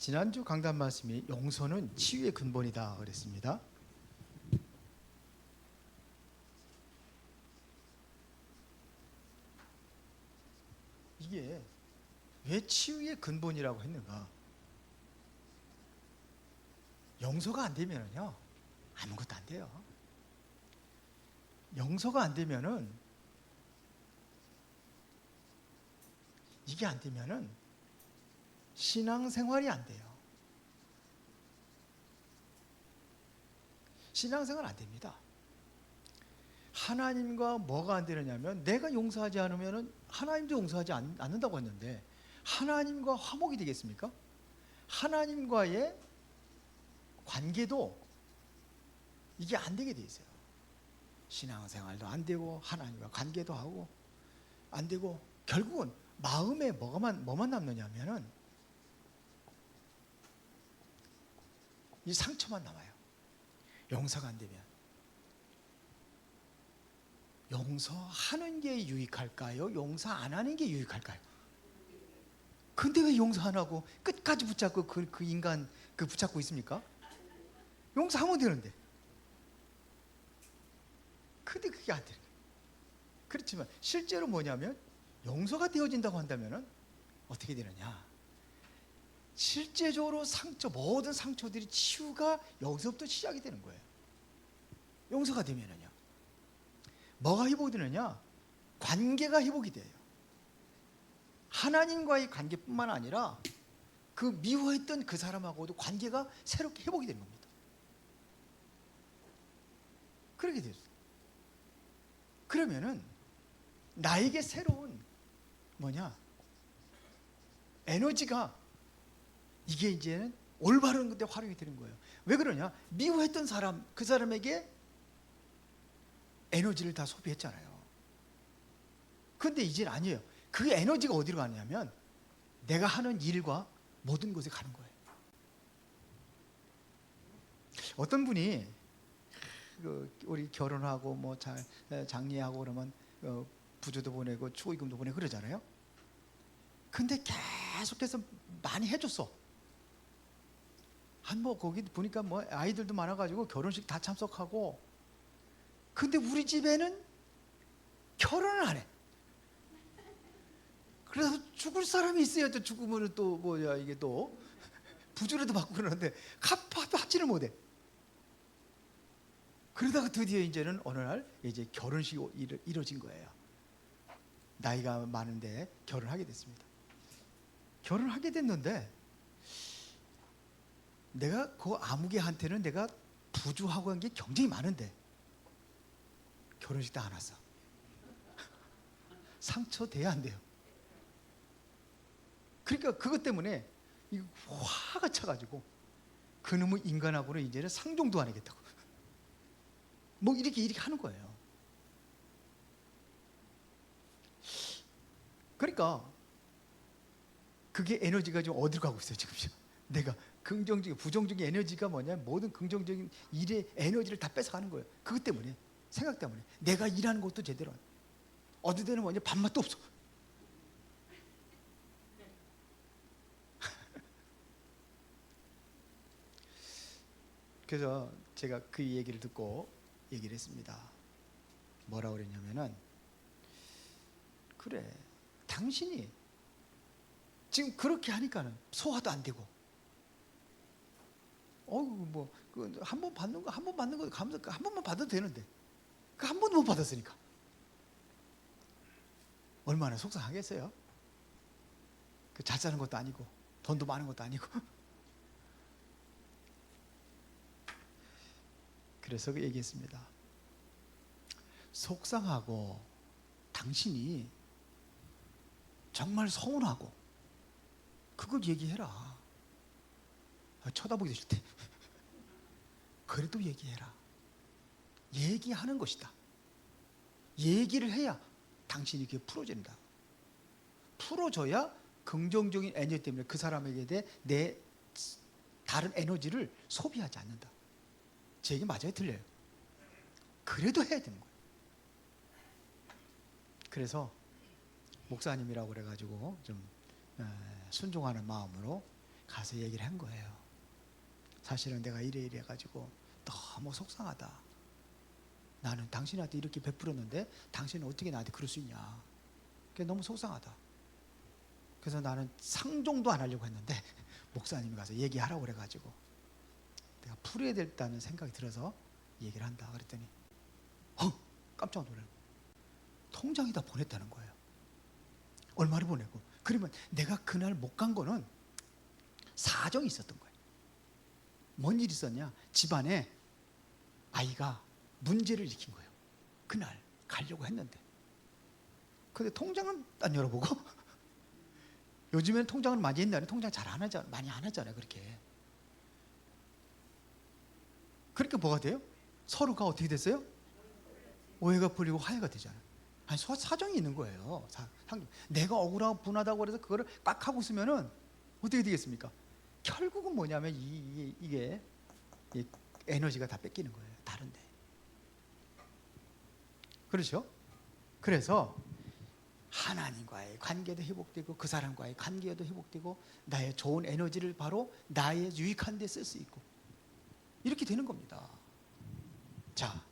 지난주 강단 말씀이 용서는 치유의 근본이다 그랬습니다. 이게 왜 치유의 근본이라고 했는가? 용서가 안 되면은요 아무것도 안 돼요. 용서가 안 되면은 이게 안 되면은 신앙생활이 안 돼요. 신앙생활 안 됩니다. 하나님과 뭐가 안 되느냐면 내가 용서하지 않으면은 하나님도 용서하지 않는다고 했는데 하나님과 화목이 되겠습니까? 하나님과의 관계도 이게 안 되게 돼 있어요. 신앙생활도 안 되고 하나님과 관계도 하고 안 되고 결국은 마음에 뭐만 남느냐면은 이 상처만 남아요. 용서가 안 되면. 용서하는 게 유익할까요? 용서 안 하는 게 유익할까요? 근데 왜 용서 안 하고 끝까지 붙잡고 그 인간 붙잡고 있습니까? 용서하면 되는데. 근데 그게 안 되는 거예요. 그렇지만 실제로 뭐냐면 용서가 되어진다고 한다면 어떻게 되느냐? 실제적으로 모든 상처들이 치유가 여기서부터 시작이 되는 거예요. 용서가 되면은요. 뭐가 회복이 되느냐? 관계가 회복이 돼요. 하나님과의 관계뿐만 아니라 그 미워했던 그 사람하고도 관계가 새롭게 회복이 되는 겁니다. 그렇게 됐어요. 그러면은 나에게 새로운 에너지가 이게 이제는 올바른 것에 활용이 되는 거예요. 왜 그러냐? 미워했던 사람, 그 사람에게 에너지를 다 소비했잖아요. 근데 이제는 아니에요. 그 에너지가 어디로 가냐면 내가 하는 일과 모든 곳에 가는 거예요. 어떤 분이 우리 결혼하고 장례하고 그러면 부조도 보내고 축의금도 보내고 그러잖아요. 근데 계속해서 많이 해줬어. 거기 보니까 아이들도 많아가지고 결혼식 다 참석하고. 근데 우리 집에는 결혼을 안 해. 그래서 죽을 사람이 있어야 또 죽으면 또 이게 또 부조라도 받고 그러는데 받지를 못해. 그러다가 드디어 이제는 어느 날 이제 결혼식이 이루어진 거예요. 나이가 많은데 결혼하게 됐습니다. 결혼하게 됐는데 내가 그 아무개한테는 내가 부주하고 한 게 굉장히 많은데 결혼식 때 안 왔어. 상처 돼야 안 돼요. 그러니까 그것 때문에 화가 차가지고 그놈의 인간하고는 이제는 상종도 안 하겠다고 이렇게 하는 거예요. 그러니까 그게 에너지가 지금 어디로 가고 있어요 지금. 내가 긍정적인 부정적인 에너지가 모든 긍정적인 일의 에너지를 다 뺏어가는 거예요. 그것 때문에, 생각 때문에. 내가 일하는 것도 제대로 안 돼. 어느 때는 밥맛도 없어. 그래서 제가 그 얘기를 듣고 얘기를 했습니다. 뭐라고 그랬냐면은, 그래, 당신이 지금 그렇게 하니까는 소화도 안 되고, 한 번 받는 거 한 번만 받아도 되는데, 그 한 번도 못 받았으니까 얼마나 속상하겠어요? 잘 사는 것도 아니고 돈도 많은 것도 아니고. 그래서 얘기했습니다. 속상하고 당신이 정말 서운하고 그걸 얘기해라. 쳐다보기도 싫대. 그래도 얘기해라. 얘기하는 것이다. 얘기를 해야 당신이 그게 풀어진다. 풀어져야 긍정적인 에너지 때문에 그 사람에게 내 다른 에너지를 소비하지 않는다. 제 얘기 맞아요? 틀려요? 그래도 해야 되는 거예요. 그래서 목사님이라고 그래가지고 좀 순종하는 마음으로 가서 얘기를 한 거예요. 사실은 내가 이래 해가지고 너무 속상하다. 나는 당신한테 이렇게 베풀었는데 당신은 어떻게 나한테 그럴 수 있냐. 그게 너무 속상하다. 그래서 나는 상종도 안 하려고 했는데 목사님이 가서 얘기하라고 그래가지고 내가 풀어야 됐다는 생각이 들어서 얘기를 한다 그랬더니 깜짝 놀라요. 통장에다 보냈다는 거예요. 얼마를 보내고. 그러면 내가 그날 못 간 거는 사정이 있었던 거예요. 뭔 일이 있었냐. 집안에 아이가 문제를 일으킨 거예요. 그날 가려고 했는데. 근데 통장은 안 열어보고 요즘에는 통장을 많이 옛날에 통장 잘 안 하잖아요. 많이 안 하잖아요. 그렇게. 그러니까 뭐가 돼요? 서로가 어떻게 됐어요? 오해가 풀리고 화해가 되잖아요. 아니 사정이 있는 거예요. 내가 억울하고 분하다고 그래서 그거를 꽉 하고 있으면은 어떻게 되겠습니까? 결국은 뭐냐면 이게 에너지가 다 뺏기는 거예요. 다른데. 그렇죠? 그래서 하나님과의 관계도 회복되고 그 사람과의 관계도 회복되고 나의 좋은 에너지를 바로 나의 유익한 데 쓸 수 있고 이렇게 되는 겁니다. 자,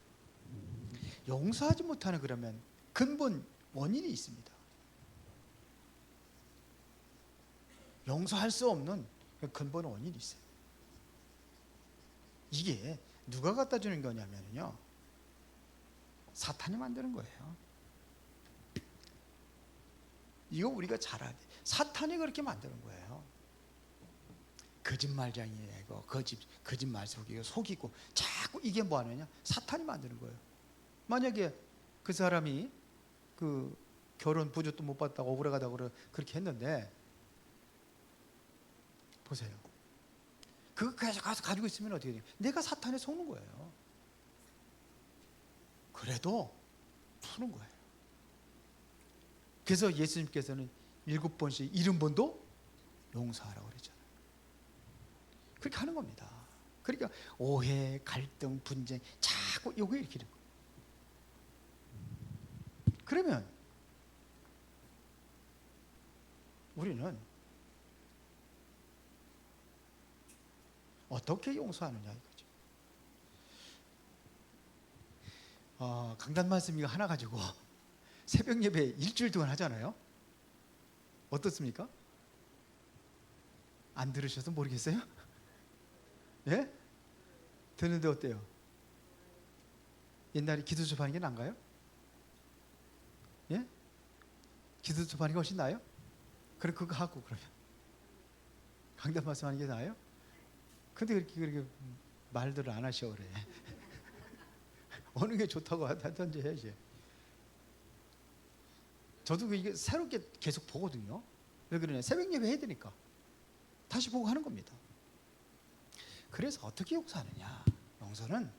용서하지 못하는 그러면 근본 원인이 있습니다. 용서할 수 없는 근본 원인이 있어요. 이게 누가 갖다 주는 거냐면요, 사탄이 만드는 거예요. 이거 우리가 잘 알아야 돼. 사탄이 그렇게 만드는 거예요. 거짓말쟁이고 거짓말 속이고 자꾸 이게 뭐 하느냐? 사탄이 만드는 거예요. 만약에 그 사람이 그 결혼 부주도 못 받다고 억울하다고 그렇게 했는데 보세요. 그거 가서 가지고 있으면 어떻게 돼요? 내가 사탄에 속는 거예요. 그래도 푸는 거예요. 그래서 예수님께서는 7번씩 70번도 용서하라고 그랬잖아요. 그렇게 하는 겁니다. 그러니까 오해, 갈등, 분쟁 자꾸 요거 일으키는 거예요. 그러면 우리는 어떻게 용서하느냐 이거죠. 강단 말씀 이거 하나 가지고 새벽 예배 일주일 동안 하잖아요. 어떻습니까? 안 들으셔서 모르겠어요? 예? 듣는데 어때요? 옛날에 기도 수업하는 게 나은가요? 예? 기도 수업하는 게 훨씬 나아요? 그럼 그거 하고 그러면 강단 말씀하는 게 나아요? 근데 그렇게 말들을 안 하셔 그래. 어느 게 좋다고 하든지 해야지. 저도 이게 새롭게 계속 보거든요. 왜 그러냐? 새벽 예배 해야 되니까 다시 보고 하는 겁니다. 그래서 어떻게 용서하느냐? 용서는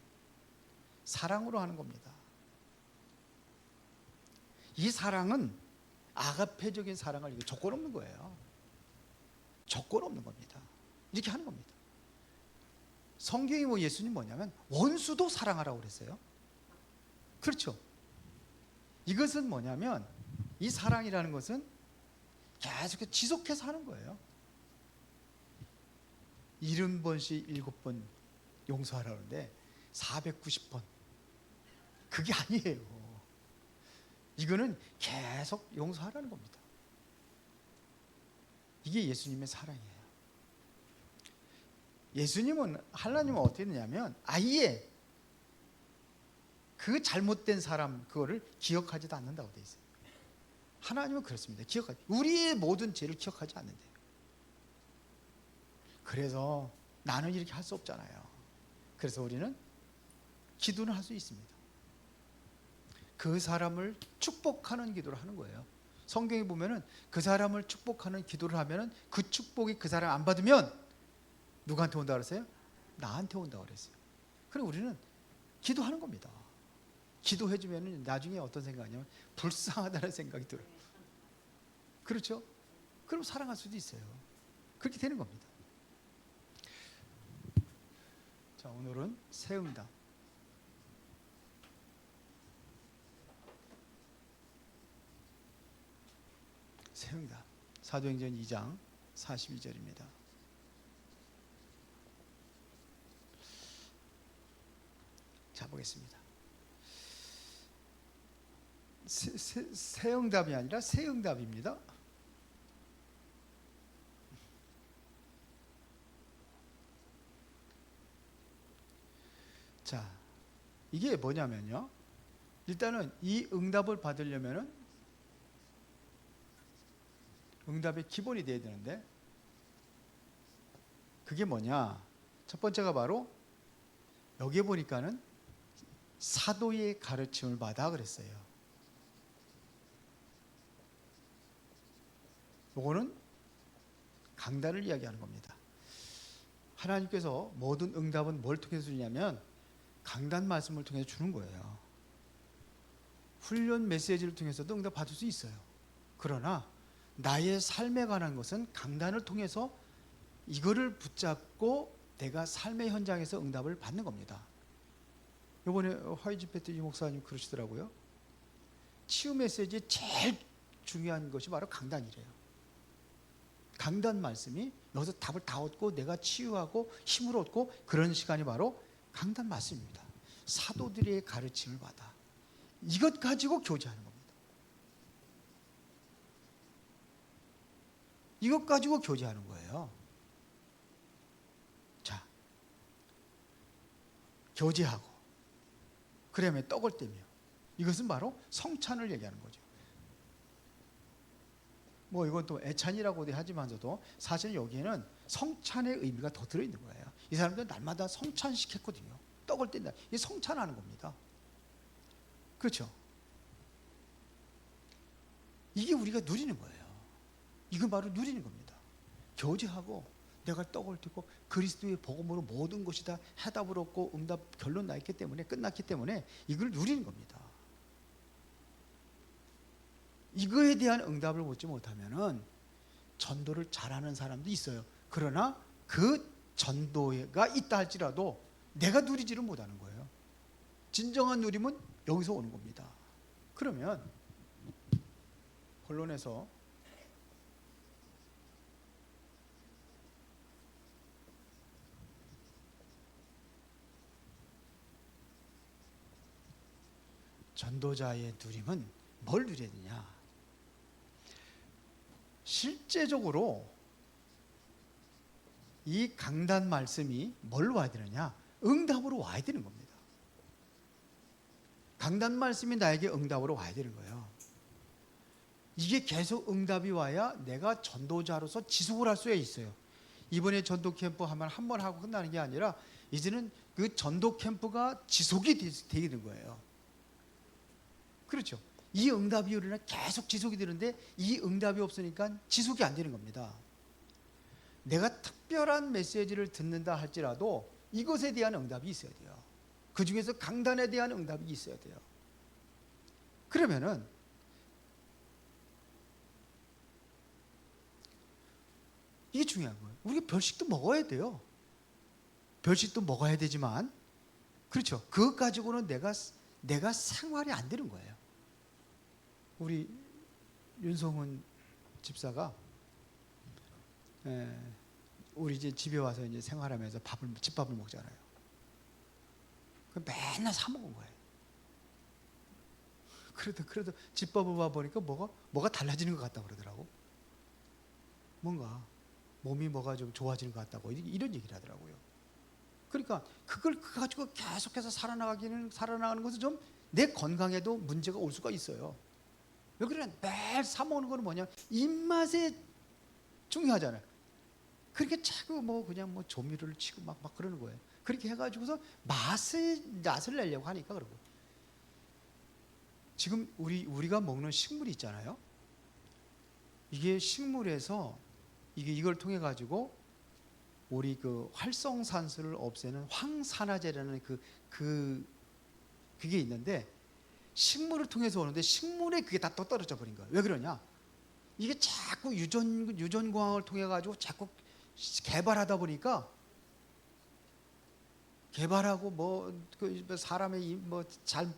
사랑으로 하는 겁니다. 이 사랑은 아가페적인 사랑을 조건 없는 거예요. 조건 없는 겁니다. 이렇게 하는 겁니다. 성경이 뭐 예수님 뭐냐면 원수도 사랑하라고 그랬어요. 그렇죠? 이것은 뭐냐면 이 사랑이라는 것은 계속 지속해서 하는 거예요. 70번씩 7번 용서하라는데 490번 그게 아니에요. 이거는 계속 용서하라는 겁니다. 이게 예수님의 사랑이에요. 예수님은 하나님은 어떻게 했냐면 아예 그 잘못된 사람 그거를 기억하지도 않는다고 돼 있어요. 하나님은 그렇습니다. 우리의 모든 죄를 기억하지 않는데요. 그래서 나는 이렇게 할 수 없잖아요. 그래서 우리는 기도는 할 수 있습니다. 그 사람을 축복하는 기도를 하는 거예요. 성경에 보면은 그 사람을 축복하는 기도를 하면은 그 축복이 그 사람 안 받으면 누구한테 온다 그랬어요? 나한테 온다 그랬어요. 그럼 우리는 기도하는 겁니다. 기도해 주면은 나중에 어떤 생각이냐면 불쌍하다는 생각이 들어요. 그렇죠? 그럼 사랑할 수도 있어요. 그렇게 되는 겁니다. 자, 오늘은 세움이다. 세움이다. 사도행전 2장 42절입니다. 자, 보겠습니다. 새 응답이 아니라 새 응답입니다. 자, 이게 뭐냐면요. 일단은 이 응답을 받으려면은 응답의 기본이 돼야 되는데, 그게 뭐냐? 첫 번째가 바로 여기에 보니까는 사도의 가르침을 받아 그랬어요. 요거는 강단을 이야기하는 겁니다. 하나님께서 모든 응답은 뭘 통해서 주냐면 강단 말씀을 통해서 주는 거예요. 훈련 메시지를 통해서도 응답 받을 수 있어요. 그러나 나의 삶에 관한 것은 강단을 통해서 이거를 붙잡고 내가 삶의 현장에서 응답을 받는 겁니다. 이번에 화이트 패트 이 목사님 그러시더라고요. 치유 메시지의 제일 중요한 것이 바로 강단이래요. 강단 말씀이 여기서 답을 다 얻고 내가 치유하고 힘을 얻고 그런 시간이 바로 강단 말씀입니다. 사도들의 가르침을 받아 이것 가지고 교제하는 겁니다. 이것 가지고 교제하는 거예요. 자, 교제하고 그러면 떡을 떼며, 이것은 바로 성찬을 얘기하는 거죠. 뭐 이건 또 애찬이라고도 하지만서도 사실 여기에는 성찬의 의미가 더 들어있는 거예요. 이 사람들은 날마다 성찬식 했거든요. 떡을 뗀다. 이게 성찬하는 겁니다. 그렇죠? 이게 우리가 누리는 거예요. 이건 바로 누리는 겁니다. 교제하고 내가 떡을 떼고 그리스도의 복음으로 모든 것이 다 해답을 얻고 응답 결론 나 있기 때문에, 끝났기 때문에 이걸 누리는 겁니다. 이거에 대한 응답을 받지 못하면은 전도를 잘하는 사람도 있어요. 그러나 그 전도가 있다 할지라도 내가 누리지를 못하는 거예요. 진정한 누림은 여기서 오는 겁니다. 그러면 본론에서 전도자의 누림은 뭘 누려야 되냐? 실제적으로 이 강단 말씀이 뭘로 와야 되느냐? 응답으로 와야 되는 겁니다. 강단 말씀이 나에게 응답으로 와야 되는 거예요. 이게 계속 응답이 와야 내가 전도자로서 지속을 할 수가 있어요. 이번에 전도 캠프 하면 한 번 하고 끝나는 게 아니라 이제는 그 전도 캠프가 지속이 되게 된 거예요. 그렇죠? 이 응답이 우리는 계속 지속이 되는데 이 응답이 없으니까 지속이 안 되는 겁니다. 내가 특별한 메시지를 듣는다 할지라도 이것에 대한 응답이 있어야 돼요. 그 중에서 강단에 대한 응답이 있어야 돼요. 그러면은 이게 중요한 거예요. 우리가 별식도 먹어야 돼요. 별식도 먹어야 되지만, 그렇죠? 그것 가지고는 내가 생활이 안 되는 거예요. 우리 윤성훈 집사가 우리 이제 집에 와서 이제 생활하면서 집밥을 먹잖아요. 맨날 사 먹은 거예요. 그래도 집밥을 봐 보니까 뭐가 달라지는 것 같다고 그러더라고. 뭔가 몸이 뭐가 좀 좋아지는 것 같다고 이런 얘기를 하더라고요. 그러니까 그걸 가지고 계속해서 살아나가는 것은 좀 내 건강에도 문제가 올 수가 있어요. 왜 그래? 매일 사 먹는 거는 뭐냐? 입맛에 중요하잖아요. 그렇게 자꾸 그냥 조미료를 치고 막 그러는 거예요. 그렇게 해가지고서 낯을 내려고 하니까 그러고. 지금 우리가 먹는 식물이 있잖아요. 이게 식물에서 이걸 통해 가지고 우리 그 활성산소를 없애는 황산화제라는 그게 있는데 식물을 통해서 오는데 식물에 그게 다 떨어져 버린 거예요. 왜 그러냐? 이게 자꾸 유전공학을 통해 가지고 자꾸 개발하다 보니까 개발하고 사람의 잘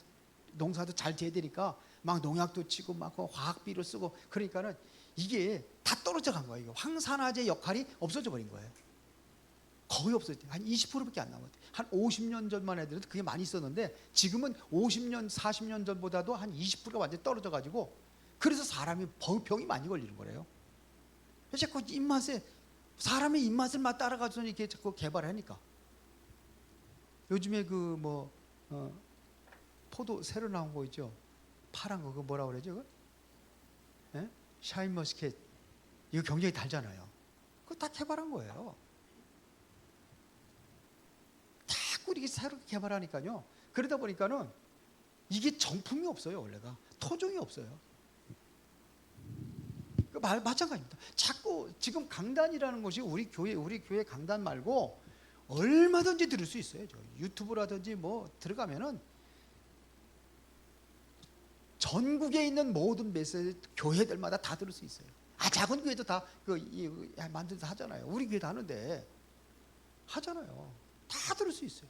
농사도 잘 돼야 되니까 막 농약도 치고 막 화학비료 쓰고 그러니까는 이게 다 떨어져 간 거예요. 황산화제 역할이 없어져 버린 거예요. 거의 없어요. 한 20%밖에 안 남았대요. 한 50년 전만 해도 그게 많이 있었는데 지금은 50년, 40년 전보다도 한 20%가 완전히 떨어져 가지고, 그래서 사람이 병이 많이 걸리는 거래요. 자꾸 입맛에, 사람의 입맛을 따라가서 이렇게 자꾸 개발하니까. 요즘에 포도 새로 나온 거 있죠. 파란 거, 그거 뭐라 그러죠? 예? 샤인머스켓. 이거 굉장히 달잖아요. 그거 다 개발한 거예요. 자꾸 이렇게 새로 개발하니까요. 그러다 보니까는 이게 정품이 없어요. 원래가 토종이 없어요. 마찬가지입니다. 자꾸 지금 강단이라는 것이 우리 교회 강단 말고 얼마든지 들을 수 있어요. 유튜브라든지 뭐 들어가면은 전국에 있는 모든 메시지 교회들마다 다 들을 수 있어요. 작은 교회도 다 만들어서 하잖아요. 우리 교회도 하는데 하잖아요. 다 들을 수 있어요.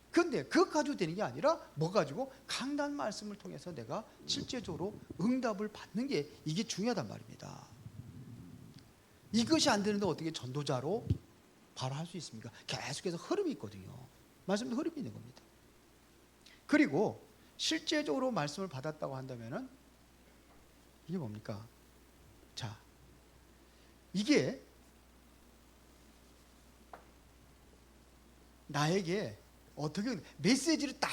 그런데 그것 가지고 되는 게 아니라 뭐 가지고 강단 말씀을 통해서 내가 실제적으로 응답을 받는 게, 이게 중요하단 말입니다. 이것이 안 되는데 어떻게 전도자로 바로 할 수 있습니까? 계속해서 흐름이 있거든요. 말씀도 흐름이 있는 겁니다. 그리고 실제적으로 말씀을 받았다고 한다면은 이게 뭡니까? 자, 이게 나에게 어떻게 메시지를 딱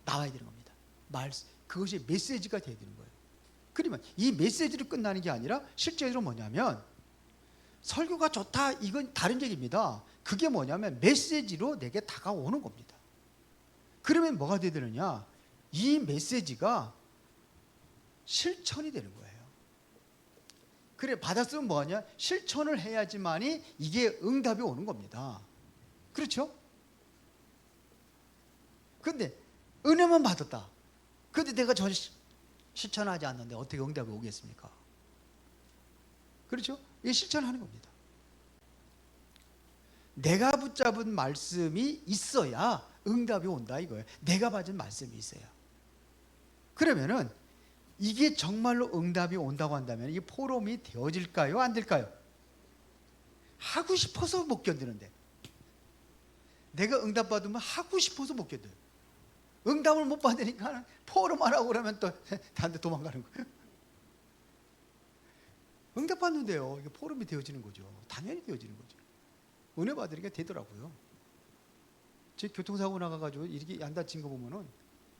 나와야 되는 겁니다. 그것이 메시지가 되어야 되는 거예요. 그러면 이 메시지로 끝나는 게 아니라 실제로 뭐냐면, 설교가 좋다 이건 다른 얘기입니다. 그게 뭐냐면 메시지로 내게 다가오는 겁니다. 그러면 뭐가 돼야 되느냐? 이 메시지가 실천이 되는 거예요. 그래, 받았으면 뭐하냐? 실천을 해야지만이 이게 응답이 오는 겁니다. 그렇죠? 근데 은혜만 받았다. 근데 내가 전혀 실천하지 않는데 어떻게 응답이 오겠습니까? 그렇죠? 이게 실천하는 겁니다. 내가 붙잡은 말씀이 있어야 응답이 온다 이거예요. 내가 받은 말씀이 있어야. 그러면은 이게 정말로 응답이 온다고 한다면 이 포럼이 되어질까요? 안 될까요? 하고 싶어서 못 견디는데, 내가 응답 받으면 하고 싶어서 못 견뎌요. 응답을 못 받으니까 포럼 하라고 그러면 또 다른 데 도망가는 거예요. 응답 받는데요, 이게 포럼이 되어지는 거죠. 당연히 되어지는 거죠. 은혜 받으니까 되더라고요. 제 교통사고 나가가지고 이렇게 안 다친 거 보면은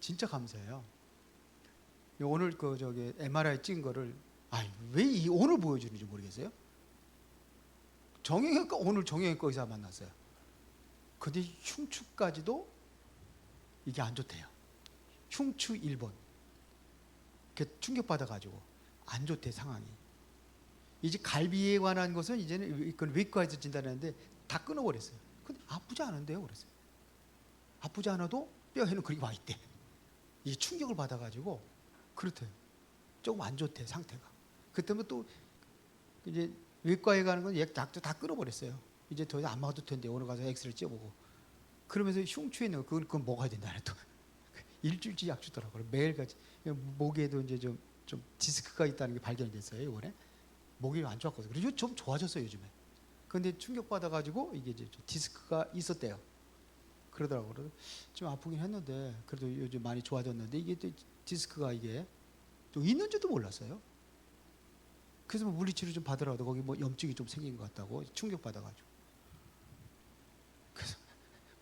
진짜 감사해요. 오늘 MRI 찍은 거를 왜 오늘 보여주는지 모르겠어요. 오늘 정형외과 의사 만났어요. 근데 흉추까지도 이게 안 좋대요. 흉추 1번. 충격받아가지고 안 좋대, 상황이. 이제 갈비에 관한 것은 이제는 이건 외과에서 진단했는데 다 끊어버렸어요. 근데 아프지 않은데요, 그랬어요. 아프지 않아도 뼈에는 그렇게 와 있대. 이게 충격을 받아가지고 그렇대요. 조금 안 좋대, 상태가. 그때면 또 이제 외과에 가는 건 약도 다 끊어버렸어요. 이제 더 이상 안 먹어도 된대. 오늘 가서 엑스레이 찍어보고. 그러면서 흉추에 있는 그건 먹어야 된다. 또 일주일치 약 주더라고요. 매일같이. 목에도 이제 좀 디스크가 있다는 게 발견이 됐어요, 이번에. 목이 안 좋았거든요. 그래서 좀 좋아졌어요, 요즘에. 근데 충격 받아가지고 이게 이제 디스크가 있었대요. 그러더라고요. 좀 아프긴 했는데 그래도 요즘 많이 좋아졌는데 이게 또 디스크가 이게 또 있는지도 몰랐어요. 그래서 물리치료 좀 받으라고 거기 염증이 좀 생긴 것 같다고 충격 받아가지고. 그래서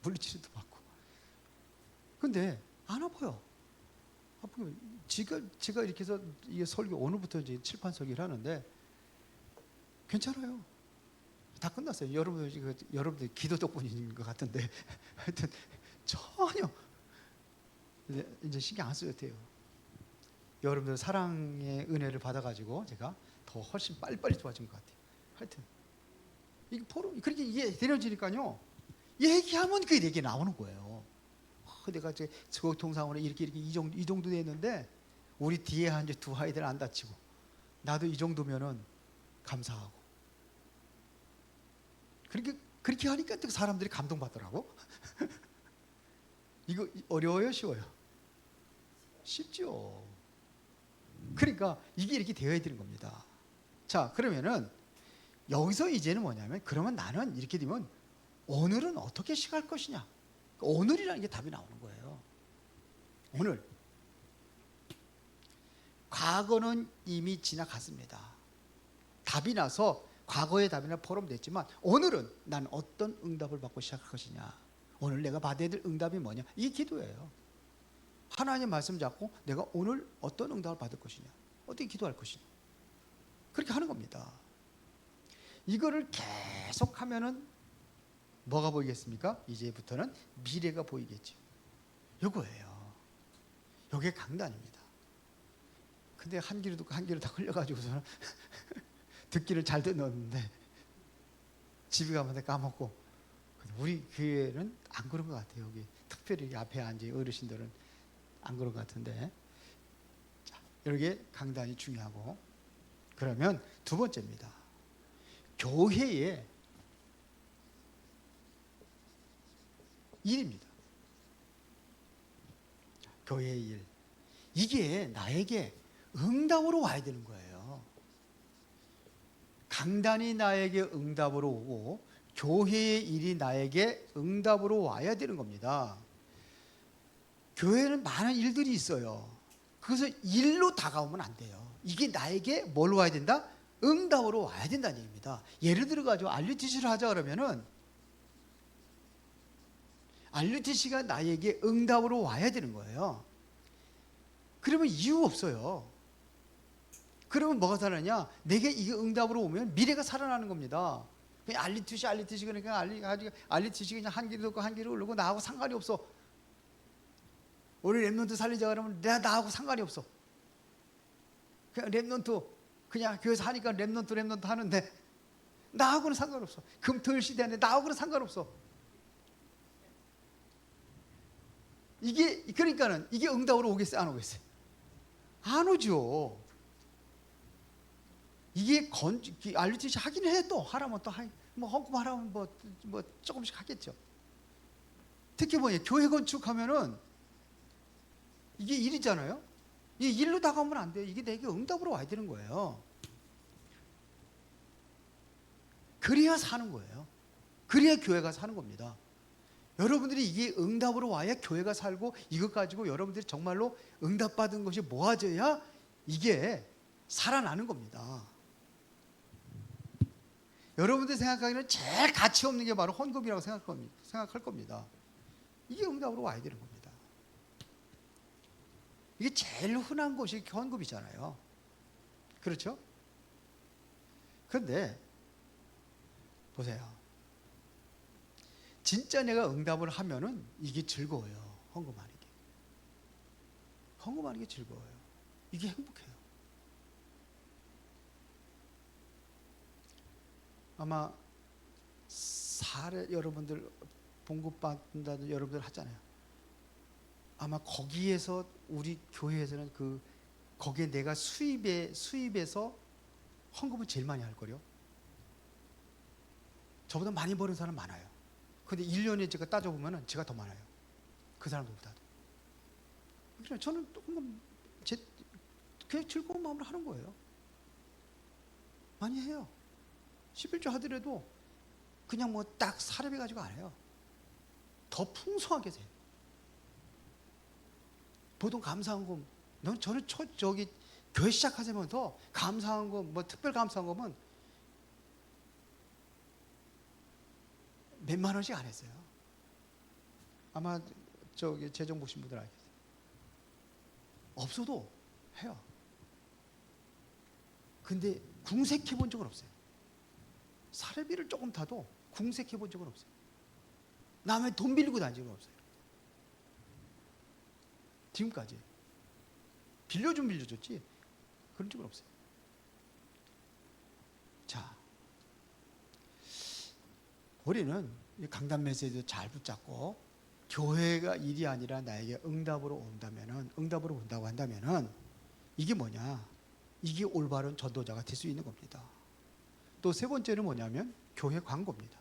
물리치료도 받고. 근데 안 아파요. 아프면 제가 이렇게 해서 이게 설교 오늘부터 이제 칠판 설교를 하는데 괜찮아요. 다 끝났어요. 여러분들 기도 덕분인 것 같은데 하여튼 전혀 이제 신경 안 써도 돼요. 여러분들 사랑의 은혜를 받아가지고 제가 더 훨씬 빨리빨리 좋아진 것 같아요. 하여튼 이게 포럼 그렇게 이게 되려지니까요. 얘기하면 그게 얘기 나오는 거예요. 내가 교통사고로 이렇게 이 정도 됐는데 우리 뒤에 한 두 아이들 안 다치고 나도 이 정도면은 감사하고. 그렇게 하니까 또 사람들이 감동받더라고. 이거 어려워요, 쉬워요? 쉽죠. 그러니까 이게 이렇게 되어야 되는 겁니다. 자, 그러면은 여기서 이제는 뭐냐면, 그러면 나는 이렇게 되면 오늘은 어떻게 시갈 것이냐, 오늘이라는 게 답이 나오는 거예요. 오늘. 과거는 이미 지나갔습니다. 답이 나서 과거의 답이나 포럼됐지만, 오늘은 난 어떤 응답을 받고 시작할 것이냐, 오늘 내가 받아야 될 응답이 뭐냐, 이게 기도예요. 하나님의 말씀 잡고 내가 오늘 어떤 응답을 받을 것이냐, 어떻게 기도할 것이냐, 그렇게 하는 겁니다. 이거를 계속 하면은 뭐가 보이겠습니까? 이제부터는 미래가 보이겠죠. 이거예요. 이게 강단입니다. 근데 한 귀로 듣고 한 귀로 다 흘려가지고서는 듣기를 잘 듣는데 집에 가면 까먹고. 우리 교회는 안 그런 것 같아요. 여기 특별히 앞에 앉은 어르신들은 안 그런 것 같은데. 자, 이렇게 강단이 중요하고. 그러면 두 번째입니다. 교회의 일입니다. 교회의 일. 이게 나에게 응답으로 와야 되는 거예요. 강단이 나에게 응답으로 오고 교회의 일이 나에게 응답으로 와야 되는 겁니다. 교회는 많은 일들이 있어요. 그래서 일로 다가오면 안 돼요. 이게 나에게 뭘로 와야 된다? 응답으로 와야 된다는 얘기입니다. 예를 들어 가지고 RUTC를 하자 그러면은 RUTC가 나에게 응답으로 와야 되는 거예요. 그러면 이유 없어요. 그러면 뭐가 살아나냐? 내게 이게 응답으로 오면 미래가 살아나는 겁니다. 그냥 RUTC 그러니까 RUTC 그냥 한 길을 듣고 한 길을 흐르고 나하고 상관이 없어. 우리 랩넌트 살리자 그러면 나하고 상관이 없어. 그냥 랩넌트 그냥 교회에서 하니까 랩넌트 하는데 나하고는 상관없어. 금토일 시대인데 나하고는 상관없어. 이게 그러니까는 이게 응답으로 오겠어요, 안 오겠어요? 안 오죠. 이게 RUTC 하긴 해도 하라면 또 뭐 헌금 하라면 뭐 조금씩 하겠죠. 특히 뭐예요? 교회 건축하면은 이게 일이잖아요. 이 일로 다가오면 안 돼요. 이게 내게 응답으로 와야 되는 거예요. 그래야 사는 거예요. 그래야 교회가 사는 겁니다. 여러분들이 이게 응답으로 와야 교회가 살고, 이것 가지고 여러분들이 정말로 응답받은 것이 모아져야 이게 살아나는 겁니다. 여러분들이 생각하기에는 제일 가치 없는 게 바로 헌금이라고 생각할 겁니다. 이게 응답으로 와야 되는 겁니다. 이게 제일 흔한 것이 헌금이잖아요. 그렇죠? 그런데 보세요. 진짜 내가 응답을 하면은 이게 즐거워요. 헌금하는 게. 헌금하는 게 즐거워요. 이게 행복해요. 아마 여러분들 봉급받는다는 여러분들 하잖아요. 아마 거기에서 우리 교회에서는 거기에 내가 수입에서 헌금을 제일 많이 할 거요. 저보다 많이 버는 사람 많아요. 근데 1년에 제가 따져보면 제가 더 많아요. 그 사람들보다도. 그래서 저는 헌금 그냥 즐거운 마음으로 하는 거예요. 많이 해요. 11조 하더라도 그냥 뭐 딱 사례비 가지고 안 해요. 더 풍성하게 해요. 보통 감사헌금, 저는 교회 시작하자면서 감사헌금, 뭐 특별 감사헌금은 몇만 원씩 안 했어요. 아마 재정 보신 분들 알겠어요. 없어도 해요. 근데 궁색해 본 적은 없어요. 사례비를 조금 타도 궁색해 본 적은 없어요. 남의 돈 빌리고 다닌 적은 없어요. 지금까지. 빌려줬지 그런 적은 없어요. 자, 우리는 강단 메시지도 잘 붙잡고 교회가 일이 아니라 나에게 응답으로 온다고 한다면은 이게 뭐냐? 이게 올바른 전도자가 될 수 있는 겁니다. 또 세 번째는 뭐냐면 교회 광고입니다.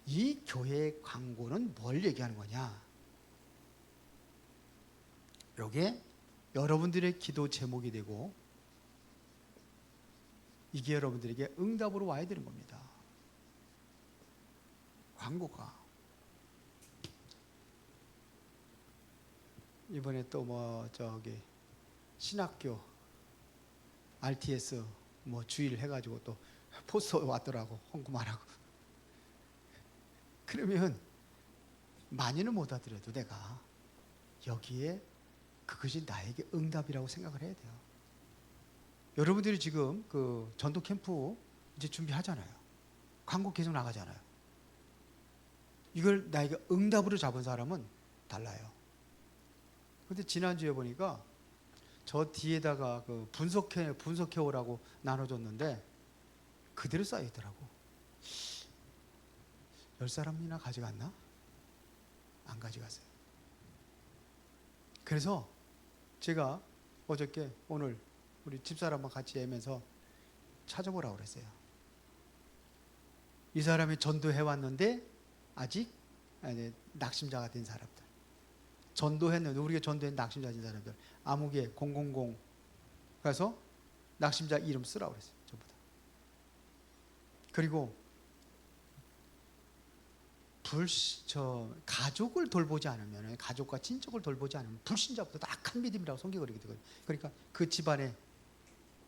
이 교회 광고는 뭘 얘기하는 거냐? 이게 여러분들의 기도 제목이 되고 이게 여러분들에게 응답으로 와야 되는 겁니다. 광고가. 이번에 또 뭐 저기 신학교 RTS 뭐 주의를 해가지고 또 포스터 왔더라고. 홍보 말하고. 그러면 많이는 못 알아들어도 내가 여기에 그것이 나에게 응답이라고 생각을 해야 돼요. 여러분들이 지금 그 전도 캠프 이제 준비하잖아요. 광고 계속 나가잖아요. 이걸 나에게 응답으로 잡은 사람은 달라요. 근데 지난주에 보니까 저 뒤에다가 그 분석해 오라고 나눠줬는데 그대로 쌓여 있더라고. 10사람이나 가져갔나? 안 가져갔어요. 그래서 제가 어저께 오늘 우리 집사람과 같이 애면서 찾아보라고 그랬어요. 이 사람이 전도해 왔는데 아직 낙심자가 된 사람들, 전도했는데 우리가 전도한 낙심자 된 사람들, 아무개 000 가서 낙심자 이름 쓰라고 그랬어요. 전부 다. 그리고 가족을 돌보지 않으면, 가족과 친척을 돌보지 않으면 불신자부터 악한 믿음이라고 성경을 그러거든요. 그러니까 그 집안에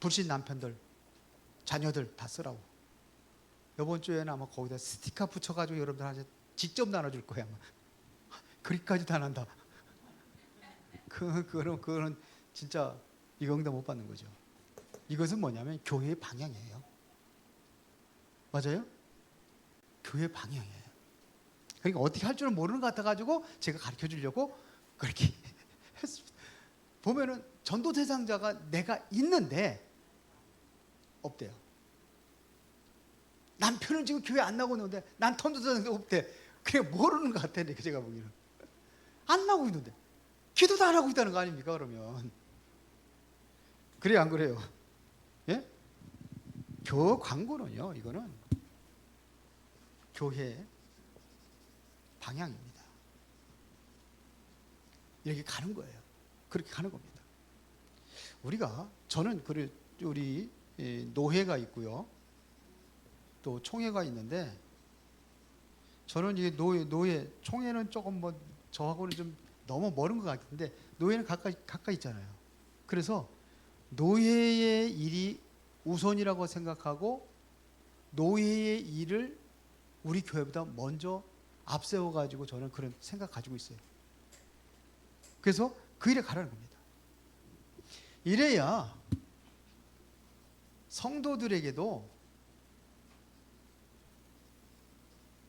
불신 남편들, 자녀들 다 쓰라고. 이번 주에는 아마 거기다 스티커 붙여가지고 여러분들한테 직접 나눠줄 거야. 아마. 그리까지도 안 한다. 그거는 진짜 이거 응답 못 받는 거죠. 이것은 뭐냐면 교회의 방향이에요. 맞아요? 교회의 방향이에요. 그러니까 어떻게 할 줄은 모르는 것 같아가지고 제가 가르쳐 주려고 그렇게 했습니다. 보면은 전도 대상자가 내가 있는데 없대요. 남편은 지금 교회 안 나오고 있는데 난 전도 대상자 없대. 그냥 모르는 것 같아. 제가 보기에는 안 나오고 있는데 기도도 안 하고 있다는 거 아닙니까? 그러면 그래요, 안 그래요? 예? 교회 광고는요, 이거는 교회 방향입니다. 이렇게 가는 거예요. 그렇게 가는 겁니다. 저는 우리 노회가 있고요, 또 총회가 있는데, 저는 이게 노회 총회는 조금 뭐 저하고는 좀 너무 멀은 것 같은데 노회는 가까이 있잖아요. 그래서 노회의 일이 우선이라고 생각하고 노회의 일을 우리 교회보다 먼저 앞세워가지고 저는 그런 생각 가지고 있어요. 그래서 그 일에 가라는 겁니다. 이래야 성도들에게도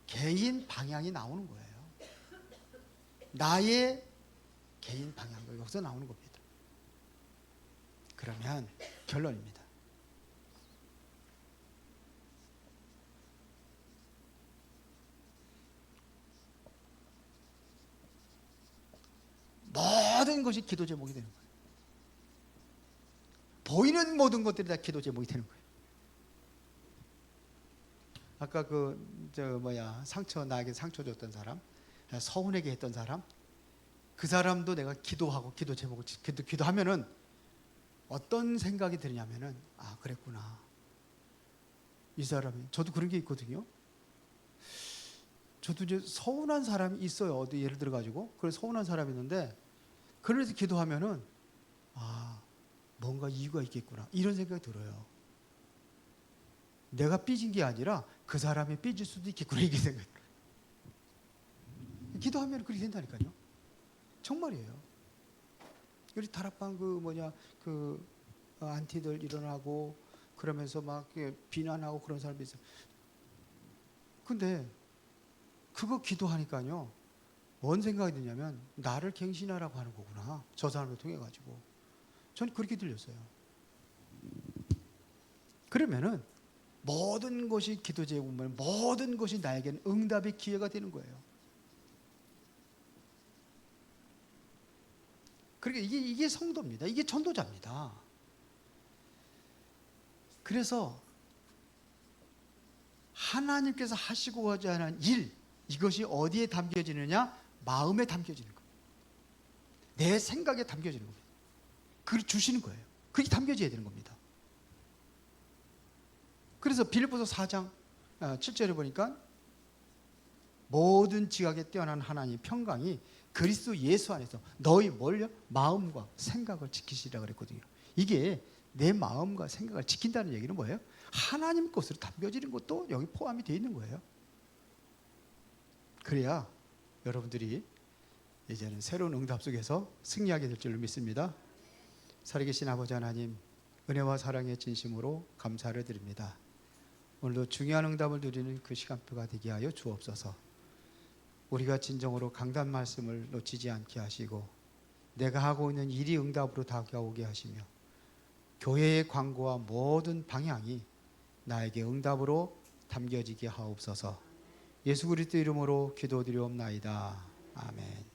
개인 방향이 나오는 거예요. 나의 개인 방향이 여기서 나오는 겁니다. 그러면 결론입니다. 모든 것이 기도 제목이 되는 거예요. 보이는 모든 것들이 다 기도 제목이 되는 거예요. 아까 나에게 상처 줬던 사람, 서운하게 했던 사람, 그 사람도 내가 기도하고 기도 제목을 기도하면은 어떤 생각이 드냐면은, 아, 그랬구나. 이 사람이, 저도 그런 게 있거든요. 저도 이제 서운한 사람이 있어요. 어디 예를 들어 가지고, 그래서 서운한 사람이 있는데, 그래서 기도하면은, 아, 뭔가 이유가 있겠구나, 이런 생각이 들어요. 내가 삐진 게 아니라 그 사람이 삐질 수도 있겠구나, 이게 생각이 들어요. 기도하면 그렇게 된다니까요. 정말이에요. 우리 다락방 안티들 일어나고 그러면서 막 비난하고 그런 사람이 있어요. 근데 그거 기도하니까요, 뭔 생각이 드냐면 나를 갱신하라고 하는 거구나, 저 사람을 통해 가지고. 전 그렇게 들렸어요. 그러면은 모든 것이 기도 제목이면 모든 것이 나에게는 응답의 기회가 되는 거예요. 그러니까 이게 성도입니다. 이게 전도자입니다. 그래서 하나님께서 하시고자 하는 일, 이것이 어디에 담겨지느냐? 마음에 담겨지는 거예요. 내 생각에 담겨지는 겁니다. 그걸 주시는 거예요. 그게 담겨져야 되는 겁니다. 그래서 빌립보서 4장 7절에 보니까 모든 지각에 뛰어난 하나님 평강이 그리스도 예수 안에서 너희 뭘요? 마음과 생각을 지키시라 그랬거든요. 이게 내 마음과 생각을 지킨다는 얘기는 뭐예요? 하나님 것으로 담겨지는 것도 여기 포함이 되어 있는 거예요. 그래야 여러분들이 이제는 새로운 응답 속에서 승리하게 될 줄로 믿습니다. 살아계신 아버지 하나님, 은혜와 사랑의 진심으로 감사를 드립니다. 오늘도 중요한 응답을 누리는 그 시간표가 되게 하여 주옵소서. 우리가 진정으로 강단 말씀을 놓치지 않게 하시고 내가 하고 있는 일이 응답으로 다가오게 하시며 교회의 광고와 모든 방향이 나에게 응답으로 담겨지게 하옵소서. 예수 그리스도 이름으로 기도드리옵나이다. 아멘.